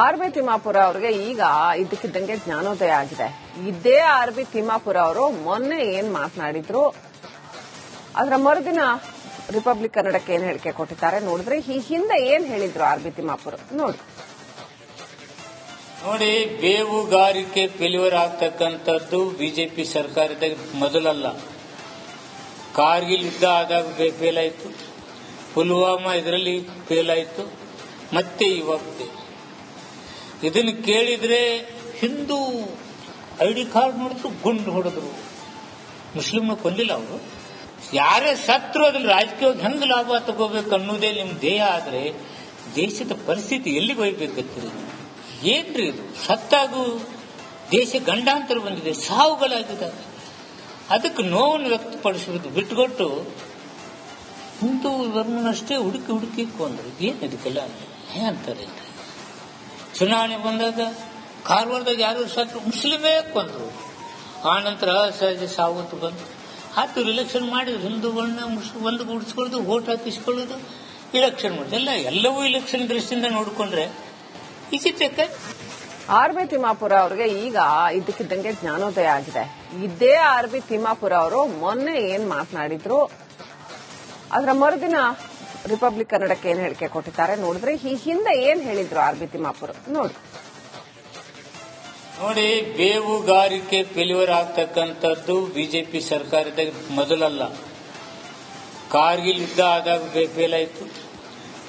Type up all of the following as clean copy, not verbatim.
RB. Timmapur ಅವರಿಗೆ ಈಗ ಇದಕ್ಕಿದ್ದಂಗೆ ಜ್ಞಾನೋದಯ ಆಗಿದೆ. ಇದೇ ಆರ್.ಬಿ. ತಿಮ್ಮಾಪುರ ಅವರು ಮೊನ್ನೆ ಏನ್ ಮಾತನಾಡಿದ್ರು, ಅದರ ಮರುದಿನ ರಿಪಬ್ಲಿಕ್ ಕನ್ನಡಕ್ಕೆ ಏನ್ ಹೇಳಿಕೆ ಕೊಟ್ಟಿದ್ದಾರೆ ನೋಡಿದ್ರೆ, ಈ ಹಿಂದೆ ಏನ್ ಹೇಳಿದ್ರು ಆರ್.ಬಿ. ತಿಮ್ಮಾಪುರ ನೋಡಿ. ಬೇವುಗಾರಿಕೆ ಫೇಲ್ಯೂರ್ ಆಗ್ತಕ್ಕಂಥದ್ದು ಬಿಜೆಪಿ ಸರ್ಕಾರದ ಮೊದಲಲ್ಲ. ಕಾರ್ಗಿಲ್ ಯುದ್ಧ ಆದಾಗ ಫೇಲ್ ಆಯಿತು, ಪುಲ್ವಾಮಾ ಇದರಲ್ಲಿ ಫೇಲ್ ಆಯಿತು, ಮತ್ತೆ ಇವಾಗ ಇದನ್ನು ಕೇಳಿದ್ರೆ ಹಿಂದೂ ಐಡಿ ಕಾರ್ಡ್ ನೋಡಿದ್ರು ಗುಂಡು ಹೊಡೆದ್ರು. ಮುಸ್ಲಿಮ್ನ ಕೊಂದಿಲ್ಲ ಅವರು. ಯಾರೇ ಸತ್ರು ಅದ್ರಲ್ಲಿ ರಾಜಕೀಯವಾಗಿ ಹೆಂಗ್ ಲಾಭ ತಗೋಬೇಕು ಅನ್ನೋದೇ ನಿಮ್ ದೇಹ ಆದ್ರೆ ದೇಶದ ಪರಿಸ್ಥಿತಿ ಎಲ್ಲಿಗೆ ಹೋಗ್ಬೇಕತ್ತೀರಿ? ಏನ್ರಿ ಇದು? ಸತ್ತಾಗೂ ದೇಶ ಗಂಡಾಂತರ ಬಂದಿದೆ, ಸಾವುಗಳಾಗಿದ್ದಾವೆ. ಅದಕ್ಕೆ ನೋವನ್ನು ವ್ಯಕ್ತಪಡಿಸುವುದು ಬಿಟ್ಟುಕೊಟ್ಟು ಹಿಂದೂ ಧರ್ಮನಷ್ಟೇ ಹುಡುಕಿ ಕೊಂದ್ರು. ಏನ್ ಇದಕ್ಕೆಲ್ಲ ಅಂತಾರೆ? ಚುನಾವಣೆ ಬಂದಾಗ ಕಾರವಾರದಾಗ ಯಾರು ಸತ್ತು ಮುಸ್ಲಿಮೇ ಕೊಂದ್ರು. ಆ ನಂತರ ಅಸಹಜ ಸಾವತ್ತು ಬಂತು. ಆತು ಇಲೆಕ್ಷನ್ ಮಾಡಿದ್ರು, ಹಿಂದೂಗಳನ್ನ ಒಂದು ಗುಡಿಸ್ಕೊಳ್ಳೋದು, ವೋಟ್ ಹಾಕಿಸ್ಕೊಳ್ಳೋದು, ಇಲೆಕ್ಷನ್ ಮಾಡೋದು, ಎಲ್ಲವೂ ಇಲೆಕ್ಷನ್ ದೃಷ್ಟಿಯಿಂದ ನೋಡಿಕೊಂಡ್ರೆ ಈಚಿಟ್ಟಕ್ಕೆ. ಆರ್.ಬಿ. ತಿಮ್ಮಾಪುರ ಅವರಿಗೆ ಈಗ ಇದಕ್ಕಿದ್ದಂಗೆ ಜ್ಞಾನೋದಯ ಆಗಿದೆ. ಇದೇ ಆರ್.ಬಿ. ತಿಮ್ಮಾಪುರ ಅವರು ಮೊನ್ನೆ ಏನ್ ಮಾತನಾಡಿದ್ರು, ಅದರ ಮರುದಿನ ರಿಪಬ್ಲಿಕ್ ಕನ್ನಡಕ್ಕೆ ಏನ್ ಹೇಳಿಕೆ ಕೊಟ್ಟಿದ್ದಾರೆ ನೋಡಿದ್ರೆ, ಈ ಹಿಂದೆ ಏನ್ ಹೇಳಿದ್ರು ಆರ್.ಬಿ. ತಿಮ್ಮಾಪುರ ನೋಡಿ. ಬೇವುಗಾರಿಕೆ ಫೇಲ್ಯೂರ್ ಆಗ್ತಕ್ಕಂಥದ್ದು ಬಿಜೆಪಿ ಸರ್ಕಾರದ ಮೊದಲಲ್ಲ. ಕಾರ್ಗಿಲ್ ಯುದ್ಧ ಆದಾಗ ಫೇಲ್ ಆಯಿತು,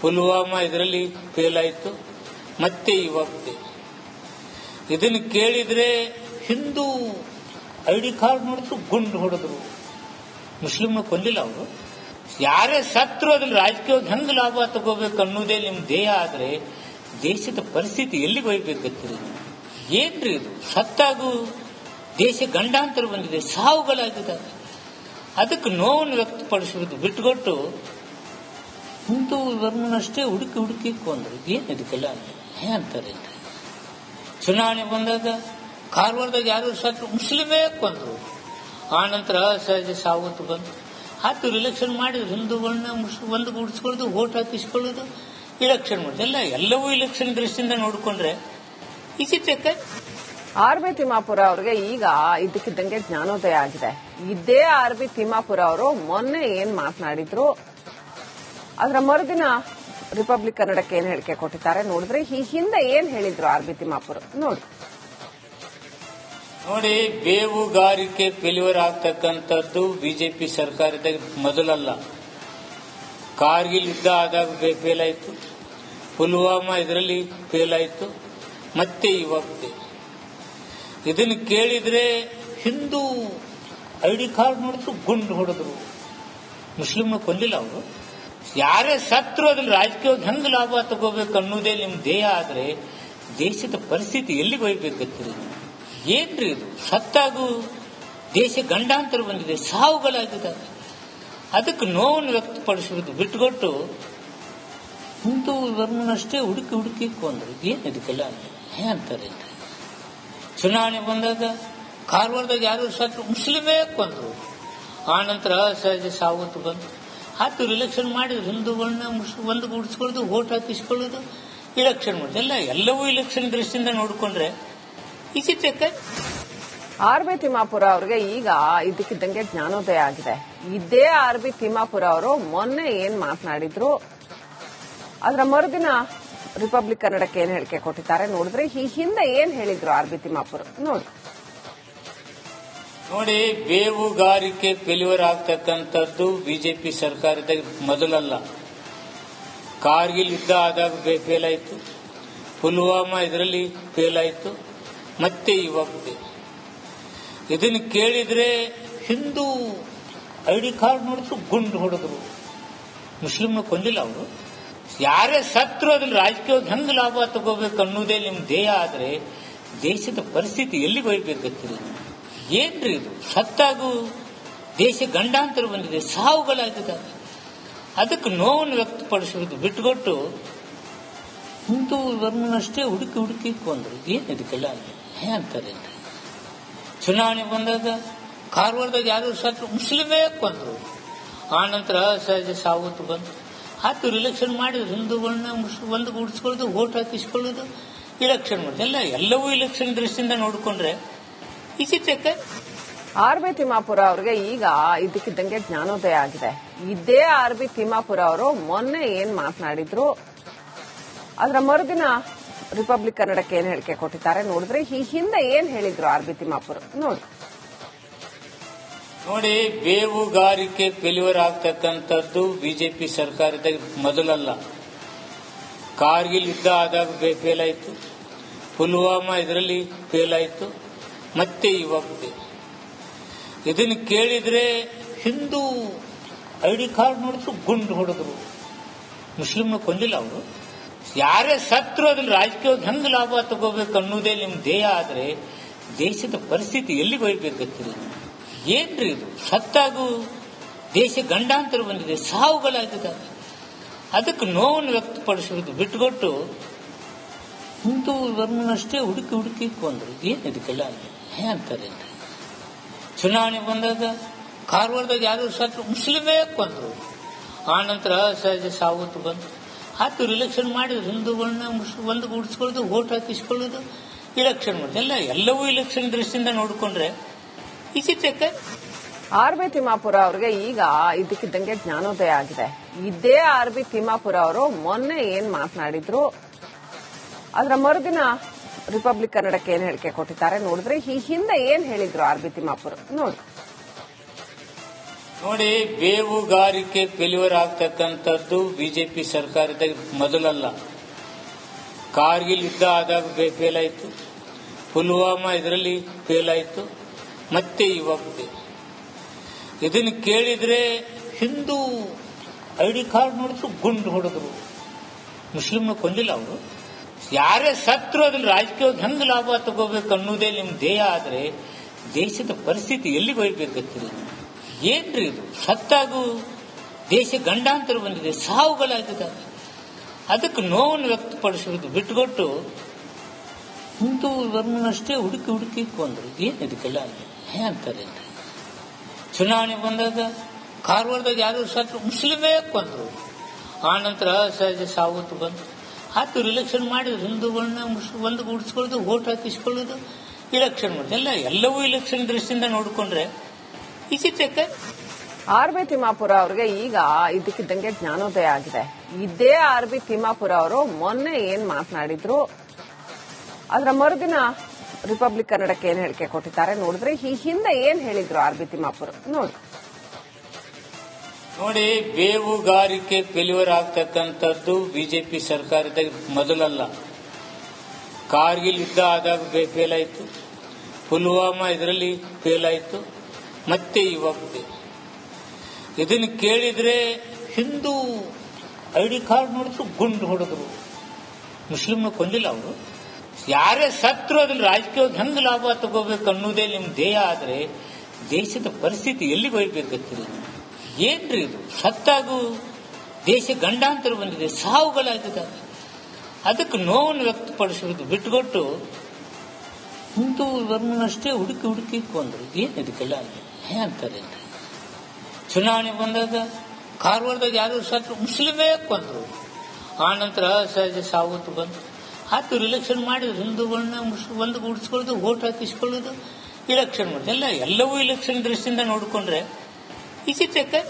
ಪುಲ್ವಾಮಾ ಇದರಲ್ಲಿ ಫೇಲ್ ಆಯಿತು, ಮತ್ತೆ ಇವಾಗ ಇದನ್ನು ಕೇಳಿದ್ರೆ ಹಿಂದೂ ಐಡಿ ಕಾರ್ಡ್ ನೋಡಿದ್ರು ಗುಂಡು ಹೊಡೆದ್ರು. ಮುಸ್ಲಿಮ್ನ ಕೊಂದಿಲ್ಲ ಅವರು. ಯಾರೇ ಸತ್ರು ಅದ್ರಲ್ಲಿ ರಾಜಕೀಯವಾಗಿ ಹೆಂಗ್ ಲಾಭ ತಗೋಬೇಕು ಅನ್ನೋದೇ ನಿಮ್ ದೇಹ ಆದ್ರೆ ದೇಶದ ಪರಿಸ್ಥಿತಿ ಎಲ್ಲಿಗೆ ಹೋಗ್ಬೇಕತ್ತೀರಿ? ಏನ್ರಿ ಇದು? ಸತ್ತಾಗೂ ದೇಶ ಗಂಡಾಂತರ ಬಂದಿದೆ, ಸಾವುಗಳಾಗಿದ್ದಾವೆ. ಅದಕ್ಕೆ ನೋವನ್ನು ವ್ಯಕ್ತಪಡಿಸುವುದು ಬಿಟ್ಟುಕೊಟ್ಟು ಹಿಂದೂ ಧರ್ಮನಷ್ಟೇ ಹುಡುಕಿ ಕೊಂದ್ರು. ಏನ್ ಇದಕ್ಕೆಲ್ಲ ಅಂತಾರೆ? ಚುನಾವಣೆ ಬಂದಾಗ ಕಾರವಾರದಾಗ ಯಾರು ಸತ್ತು ಮುಸ್ಲಿಮೇ ಕೊಂದ್ರು. ಆ ನಂತರ ಅಸಹಜ ಸಾವತ್ತು ಬಂತು. ಆತು ಇಲೆಕ್ಷನ್ ಮಾಡಿದ್ರು, ಹಿಂದೂಗಳನ್ನ ಒಂದು ಗುಡಿಸ್ಕೊಳ್ಳೋದು, ವೋಟ್ ಹಾಕಿಸ್ಕೊಳ್ಳೋದು, ಇಲೆಕ್ಷನ್ ಮಾಡೋದು, ಎಲ್ಲವೂ ಇಲೆಕ್ಷನ್ ದೃಷ್ಟಿಯಿಂದ ನೋಡಿಕೊಂಡ್ರೆ ಈಚಿಟ್ಟಕ್ಕೆ. ಆರ್.ಬಿ. ತಿಮ್ಮಾಪುರ ಅವರಿಗೆ ಈಗ ಇದಕ್ಕಿದ್ದಂಗೆ ಜ್ಞಾನೋದಯ ಆಗಿದೆ. ಇದೇ ಆರ್.ಬಿ. ತಿಮ್ಮಾಪುರ ಅವರು ಮೊನ್ನೆ ಏನ್ ಮಾತನಾಡಿದ್ರು, ಅದರ ಮರುದಿನ ರಿಪಬ್ಲಿಕ್ ಕನ್ನಡಕ್ಕೆ ಏನ್ ಹೇಳಿಕೆ ಕೊಟ್ಟಿದ್ದಾರೆ ನೋಡಿದ್ರೆ, ಈ ಹಿಂದೆ ಏನ್ ಹೇಳಿದ್ರು ಆರ್.ಬಿ. ತಿಮ್ಮಾಪುರ ನೋಡಿ. ಬೇವುಗಾರಿಕೆ ಫೇಲ್ಯೂರ್ ಆಗ್ತಕ್ಕಂಥದ್ದು ಬಿಜೆಪಿ ಸರ್ಕಾರದ ಮೊದಲಲ್ಲ. ಕಾರ್ಗಿಲ್ ಯುದ್ಧ ಆದಾಗ ಫೇಲ್ ಆಯಿತು, ಪುಲ್ವಾಮಾ ಇದರಲ್ಲಿ ಫೇಲ್ ಆಯಿತು, ಮತ್ತೆ ಇವಾಗ ಇದನ್ನು ಕೇಳಿದ್ರೆ ಹಿಂದೂ ಐಡಿ ಕಾರ್ಡ್ ನೋಡಿದ್ರು ಗುಂಡು ಹೊಡೆದ್ರು. ಮುಸ್ಲಿಮ್ನ ಕೊಂದಿಲ್ಲ ಅವರು. ಯಾರೇ ಸತ್ರು ಅದ್ರಲ್ಲಿ ರಾಜಕೀಯವಾಗಿ ಹೆಂಗ್ ಲಾಭ ತಗೋಬೇಕು ಅನ್ನೋದೇ ನಿಮ್ ದೇಹ ಆದ್ರೆ ದೇಶದ ಪರಿಸ್ಥಿತಿ ಎಲ್ಲಿಗೆ ಹೋಗ್ಬೇಕತ್ತೀರಿ? ಏನ್ರಿ ಇದು? ಸತ್ತಾಗೂ ದೇಶ ಗಂಡಾಂತರ ಬಂದಿದೆ, ಸಾವುಗಳಾಗಿದ್ದಾವೆ. ಅದಕ್ಕೆ ನೋವನ್ನು ವ್ಯಕ್ತಪಡಿಸುವುದು ಬಿಟ್ಟುಕೊಟ್ಟು ಹಿಂದೂ ಧರ್ಮನಷ್ಟೇ ಹುಡುಕಿ ಕೊಂದ್ರು. ಏನ್ ಇದಕ್ಕೆಲ್ಲ ಅಂತಾರೆ? ಚುನಾವಣೆ ಬಂದಾಗ ಕಾರವಾರದಾಗ ಯಾರು ಸತ್ತು ಮುಸ್ಲಿಮೇ ಕೊಂದ್ರು. ಆ ನಂತರ ಅಸಹಜ ಸಾವತ್ತು ಬಂತು. ಆತು ಇಲೆಕ್ಷನ್ ಮಾಡಿದ್ರು, ಹಿಂದೂಗಳನ್ನ ಒಂದು ಗುಡಿಸ್ಕೊಳ್ಳೋದು, ವೋಟ್ ಹಾಕಿಸ್ಕೊಳ್ಳೋದು, ಇಲೆಕ್ಷನ್ ಮಾಡೋದು, ಎಲ್ಲವೂ ಇಲೆಕ್ಷನ್ ದೃಷ್ಟಿಯಿಂದ ನೋಡಿಕೊಂಡ್ರೆ ಈಚಿಟ್ಟಕ್ಕೆ. ಆರ್.ಬಿ. ತಿಮ್ಮಾಪುರ ಅವರಿಗೆ ಈಗ ಇದಕ್ಕಿದ್ದಂಗೆ ಜ್ಞಾನೋದಯ ಆಗಿದೆ. ಇದೇ ಆರ್.ಬಿ. ತಿಮ್ಮಾಪುರ ಅವರು ಮೊನ್ನೆ ಏನ್ ಮಾತನಾಡಿದ್ರು, ಅದರ ಮರುದಿನ ರಿಪಬ್ಲಿಕ್ ಕನ್ನಡಕ್ಕೆ ಏನ್ ಹೇಳಿಕೆ ಕೊಟ್ಟಿದ್ದಾರೆ ನೋಡಿದ್ರೆ, ಈ ಹಿಂದೆ ಏನ್ ಹೇಳಿದ್ರು ಆರ್.ಬಿ. ತಿಮ್ಮಾಪುರ ನೋಡಿ. ಬೇವುಗಾರಿಕೆ ಫೇಲ್ಯೂರ್ ಆಗ್ತಕ್ಕಂಥದ್ದು ಬಿಜೆಪಿ ಸರ್ಕಾರದ ಮೊದಲಲ್ಲ. ಕಾರ್ಗಿಲ್ ಯುದ್ಧ ಆದಾಗ ಫೇಲ್ ಆಯಿತು, ಪುಲ್ವಾಮಾ ಇದರಲ್ಲಿ ಫೇಲ್ ಆಯಿತು, ಮತ್ತೆ ಇವಾಗ ಇದನ್ನು ಕೇಳಿದ್ರೆ ಹಿಂದೂ ಐಡಿ ಕಾರ್ಡ್ ನೋಡಿದ್ರು ಗುಂಡು ಹೊಡೆದ್ರು. ಮುಸ್ಲಿಮ್ನ ಕೊಂದಿಲ್ಲ ಅವರು. ಯಾರೇ ಸತ್ರು ಅದ್ರಲ್ಲಿ ರಾಜಕೀಯವಾಗಿ ಹೆಂಗ್ ಲಾಭ ತಗೋಬೇಕು ಅನ್ನೋದೇ ನಿಮ್ ದೇಹ ಆದ್ರೆ ದೇಶದ ಪರಿಸ್ಥಿತಿ ಎಲ್ಲಿಗೆ ಹೋಗ್ಬೇಕತ್ತೀರಿ? ಏನ್ರಿ ಇದು? ಸತ್ತಾಗೂ ದೇಶ ಗಂಡಾಂತರ ಬಂದಿದೆ, ಸಾವುಗಳಾಗಿದ್ದಾವೆ. ಅದಕ್ಕೆ ನೋವನ್ನು ವ್ಯಕ್ತಪಡಿಸುವುದು ಬಿಟ್ಟುಕೊಟ್ಟು ಹಿಂದೂ ಧರ್ಮನಷ್ಟೇ ಹುಡುಕಿ ಕೊಂದ್ರು. ಏನ್ ಇದಕ್ಕೆಲ್ಲ ಅಂತಾರೆ? ಚುನಾವಣೆ ಬಂದಾಗ ಕಾರವಾರದಾಗ ಯಾರು ಸತ್ತು ಮುಸ್ಲಿಮೇ ಕೊಂದ್ರು. ಆ ನಂತರ ಅಸಹಜ ಸಾವತ್ತು ಬಂತು. ಆತು ಇಲೆಕ್ಷನ್ ಮಾಡಿದ್ರು, ಹಿಂದೂಗಳನ್ನ ಒಂದು ಗುಡಿಸ್ಕೊಳ್ಳೋದು, ವೋಟ್ ಹಾಕಿಸ್ಕೊಳ್ಳೋದು, ಇಲೆಕ್ಷನ್ ಮಾಡಿದೆ. ಎಲ್ಲವೂ ಇಲೆಕ್ಷನ್ ದೃಷ್ಟಿಯಿಂದ ನೋಡಿಕೊಂಡ್ರೆ ವಿಚಿತ್ರಕ್ಕೆ ಆರ್ ಬಿ ತಿಮ್ಮಾಪುರ ಅವ್ರಿಗೆ ಈಗ ಇದಕ್ಕಿದ್ದಂಗೆ ಜ್ಞಾನೋದಯ ಆಗಿದೆ. ಇದೇ ಆರ್ ಬಿ ತಿಮ್ಮಾಪುರ ಅವರು ಮೊನ್ನೆ ಏನ್ ಮಾತನಾಡಿದ್ರು, ಅದರ ಮರುದಿನ ರಿಪಬ್ಲಿಕ್ ಕನ್ನಡಕ್ಕೆ ಏನ್ ಹೇಳಿಕೆ ಕೊಟ್ಟಿದ್ದಾರೆ ನೋಡಿದ್ರೆ, ಈ ಹಿಂದೆ ಏನ್ ಹೇಳಿದ್ರು ಆರ್ ಬಿ ತಿಮ್ಮಾಪುರ ನೋಡಿ. ಬೇವುಗಾರಿಕೆ ಫೇಲ್ಯೂರ್ ಆಗ್ತಕ್ಕಂಥದ್ದು ಬಿಜೆಪಿ ಸರ್ಕಾರದ ಮೊದಲಲ್ಲ. ಕಾರ್ಗಿಲ್ ಯುದ್ಧ ಆದಾಗ ಫೇಲ್ ಆಯಿತು, ಪುಲ್ವಾಮಾ ಇದರಲ್ಲಿ ಫೇಲ್ ಆಯಿತು, ಮತ್ತೆ ಇವಾಗ ಇದನ್ನು ಕೇಳಿದ್ರೆ ಹಿಂದೂ ಐಡಿ ಕಾರ್ಡ್ ನೋಡಿದ್ರು ಗುಂಡು ಹೊಡೆದ್ರು. ಮುಸ್ಲಿಮ್ನ ಕೊಂದಿಲ್ಲ ಅವರು. ಯಾರೇ ಸತ್ರು ಅದ್ರಲ್ಲಿ ರಾಜಕೀಯವಾಗಿ ಹೆಂಗ್ ಲಾಭ ತಗೋಬೇಕು ಅನ್ನೋದೇ ನಿಮ್ ಧ್ಯೇಯ ಆದ್ರೆ ದೇಶದ ಪರಿಸ್ಥಿತಿ ಎಲ್ಲಿಗೆ ಹೋಗ್ಬೇಕಂತೀರಿ? ಏನ್ರಿ ಇದು? ಸತ್ತಾಗೂ ದೇಶ ಗಂಡಾಂತರ ಬಂದಿದೆ, ಸಾವುಗಳಾಗಿದ್ದಾವೆ. ಅದಕ್ಕೆ ನೋವನ್ನು ವ್ಯಕ್ತಪಡಿಸುವುದು ಬಿಟ್ಟುಕೊಟ್ಟು ಹಿಂದೂ ಧರ್ಮನಷ್ಟೇ ಹುಡುಕಿ ಕೊಂದ್ರು. ಏನಿದಕ್ಕೆಲ್ಲ ಅಂತಾರೆ? ಚುನಾವಣೆ ಬಂದಾಗ ಕಾರವಾರದಾಗ ಯಾರು ಸತ್ರು ಮುಸ್ಲಿಮೇ ಕೊಂದ್ರು. ಆ ನಂತರ ಸಹಜ ಸಾವತ್ತು ಬಂತು. ಆತು ಇಲೆಕ್ಷನ್ ಮಾಡಿದ್ರು, ಹಿಂದೂಗಳನ್ನ ಒಂದು ಗುಡಿಸ್ಕೊಳ್ಳೋದು, ವೋಟ್ ಹಾಕಿಸ್ಕೊಳ್ಳೋದು, ಇಲೆಕ್ಷನ್ ಮಾಡಿದೆ. ಎಲ್ಲವೂ ಇಲೆಕ್ಷನ್ ದೃಷ್ಟಿಯಿಂದ ನೋಡಿಕೊಂಡ್ರೆ ವಿಚಿತ್ರಕ್ಕೆ ಆರ್ ಬಿ ತಿಮ್ಮಾಪುರ ಅವ್ರಿಗೆ ಈಗ ಇದಕ್ಕಿದ್ದಂಗೆ ಜ್ಞಾನೋದಯ ಆಗಿದೆ. ಇದೇ ಆರ್ ಬಿ ತಿಮ್ಮಾಪುರ ಅವರು ಮೊನ್ನೆ ಏನ್ ಮಾತನಾಡಿದ್ರು, ಅದರ ಮರುದಿನ ರಿಪಬ್ಲಿಕ್ ಕನ್ನಡಕ್ಕೆ ಏನ್ ಹೇಳಿಕೆ ಕೊಟ್ಟಿದ್ದಾರೆ ನೋಡಿದ್ರೆ, ಈ ಹಿಂದೆ ಏನ್ ಹೇಳಿದ್ರು ಆರ್ ಬಿ ತಿಮ್ಮಾಪುರ ನೋಡಿ. ಬೇವುಗಾರಿಕೆ ಫೇಲ್ಯೂರ್ ಆಗ್ತಕ್ಕಂಥದ್ದು ಬಿಜೆಪಿ ಸರ್ಕಾರದ ಮೊದಲಲ್ಲ. ಕಾರ್ಗಿಲ್ ಯುದ್ಧ ಆದಾಗ ಫೇಲ್ ಆಯಿತು, ಪುಲ್ವಾಮಾ ಇದರಲ್ಲಿ ಫೇಲ್ ಆಯಿತು, ಮತ್ತೆ ಇವಾಗ ಇದನ್ನು ಕೇಳಿದ್ರೆ ಹಿಂದೂ ಐಡಿ ಕಾರ್ಡ್ ನೋಡಿದ್ರು ಗುಂಡು ಹೊಡೆದ್ರು. ಮುಸ್ಲಿಮ್ನ ಕೊಂದಿಲ್ಲ ಅವರು. ಯಾರೇ ಸತ್ರು ಅದ್ರಲ್ಲಿ ರಾಜಕೀಯವಾಗಿ ಹೆಂಗ್ ಲಾಭ ತಗೋಬೇಕು ಅನ್ನೋದೇ ನಿಮ್ ಧ್ಯೇಯ ಆದ್ರೆ ದೇಶದ ಪರಿಸ್ಥಿತಿ ಎಲ್ಲಿಗೆ ಹೋಗ್ಬೇಕಂತೀರಿ? ಏನ್ರಿ ಇದು? ಸತ್ತಾಗೂ ದೇಶ ಗಂಡಾಂತರ ಬಂದಿದೆ, ಸಾವುಗಳಾಗಿದ್ದಾವೆ. ಅದಕ್ಕೆ ನೋವನ್ನು ವ್ಯಕ್ತಪಡಿಸುವುದು ಬಿಟ್ಟುಕೊಟ್ಟು ಹಿಂದೂ ಧರ್ಮನಷ್ಟೇ ಹುಡುಕಿ ಕೊಂದ್ರು. ಏನಿದಕ್ಕೆಲ್ಲ ಅಂತಾರೆ? ಚುನಾವಣೆ ಬಂದಾಗ ಕಾರವಾರದಾಗ ಯಾರು ಸತ್ರು ಮುಸ್ಲಿಮೇ ಕೊಂದ್ರು. ಆ ನಂತರ ಸಹಜ ಸಾವತ್ತು ಬಂತು. ಆತು ಇಲೆಕ್ಷನ್ ಮಾಡಿದ್ರು, ಹಿಂದೂಗಳನ್ನ ಒಂದು ಗುಡಿಸ್ಕೊಳ್ಳೋದು, ವೋಟ್ ಹಾಕಿಸ್ಕೊಳ್ಳೋದು, ಇಲೆಕ್ಷನ್ ಮಾಡಿದೆ. ಎಲ್ಲವೂ ಇಲೆಕ್ಷನ್ ದೃಷ್ಟಿಯಿಂದ ನೋಡಿಕೊಂಡ್ರೆ ವಿಚಿತ್ರಕ್ಕೆ ಆರ್ ಬಿ ತಿಮ್ಮಾಪುರ ಅವ್ರಿಗೆ ಈಗ ಇದಕ್ಕಿದ್ದಂಗೆ ಜ್ಞಾನೋದಯ ಆಗಿದೆ. ಇದೇ ಆರ್ ಬಿ ತಿಮ್ಮಾಪುರ ಅವರು ಮೊನ್ನೆ ಏನ್ ಮಾತನಾಡಿದ್ರು, ಅದರ ಮರುದಿನ ರಿಪಬ್ಲಿಕ್ ಕನ್ನಡಕ್ಕೆ ಏನ್ ಹೇಳಿಕೆ ಕೊಟ್ಟಿದ್ದಾರೆ ನೋಡಿದ್ರೆ, ಈ ಹಿಂದೆ ಏನ್ ಹೇಳಿದ್ರು ಆರ್ ಬಿ ತಿಮ್ಮಾಪುರ ನೋಡಿ. ಬೇವುಗಾರಿಕೆ ಫೇಲ್ಯೂರ್ ಆಗ್ತಕ್ಕಂಥದ್ದು ಬಿಜೆಪಿ ಸರ್ಕಾರದ ಮೊದಲಲ್ಲ. ಕಾರ್ಗಿಲ್ ಯುದ್ಧ ಆದಾಗ ಫೇಲ್ ಆಯಿತು, ಪುಲ್ವಾಮಾ ಇದರಲ್ಲಿ ಫೇಲ್ ಆಯಿತು, ಮತ್ತೆ ಇವಾಗ ಇದನ್ನು ಕೇಳಿದ್ರೆ ಹಿಂದೂ ಐಡಿ ಕಾರ್ಡ್ ನೋಡಿದ್ರು ಗುಂಡು ಹೊಡೆದ್ರು. ಮುಸ್ಲಿಮ್ನ ಕೊಂದಿಲ್ಲ ಅವರು. ಯಾರೇ ಸತ್ರು ಅದ್ರಲ್ಲಿ ರಾಜಕೀಯವಾಗಿ ಹೆಂಗ್ ಲಾಭ ತಗೋಬೇಕು ಅನ್ನೋದೇ ನಿಮ್ ಧ್ಯೇಯ ಆದ್ರೆ ದೇಶದ ಪರಿಸ್ಥಿತಿ ಎಲ್ಲಿಗೆ ಹೋಗ್ಬೇಕಂತೀರಿ? ಏನ್ರಿ ಇದು? ಸತ್ತಾಗೂ ದೇಶ ಗಂಡಾಂತರ ಬಂದಿದೆ, ಸಾವುಗಳಾಗಿದ್ದಾವೆ. ಅದಕ್ಕೆ ನೋವನ್ನು ವ್ಯಕ್ತಪಡಿಸುವುದು ಬಿಟ್ಟುಕೊಟ್ಟು ಹಿಂದೂ ಧರ್ಮನಷ್ಟೇ ಹುಡುಕಿ ಕೊಂದ್ರು. ಏನಿದಕ್ಕೆಲ್ಲ ಅಂತಾರೆ? ಚುನಾವಣೆ ಬಂದಾಗ ಕಾರವಾರದಾಗ ಯಾರು ಸತ್ರು ಮುಸ್ಲಿಮೇ ಕೊಂದ್ರು. ಆ ನಂತರ ಸಹಜ ಸಾವತ್ತು ಬಂತು. ಆತು ಇಲೆಕ್ಷನ್ ಮಾಡಿದ್ರು, ಹಿಂದೂಗಳನ್ನ ಒಂದು ಗುಡಿಸ್ಕೊಳ್ಳೋದು, ವೋಟ್ ಹಾಕಿಸ್ಕೊಳ್ಳೋದು, ಇಲೆಕ್ಷನ್ ಮಾಡಿದೆ. ಎಲ್ಲವೂ ಇಲೆಕ್ಷನ್ ದೃಷ್ಟಿಯಿಂದ ನೋಡಿಕೊಂಡ್ರೆ ವಿಚಿತ್ರಕ್ಕೆ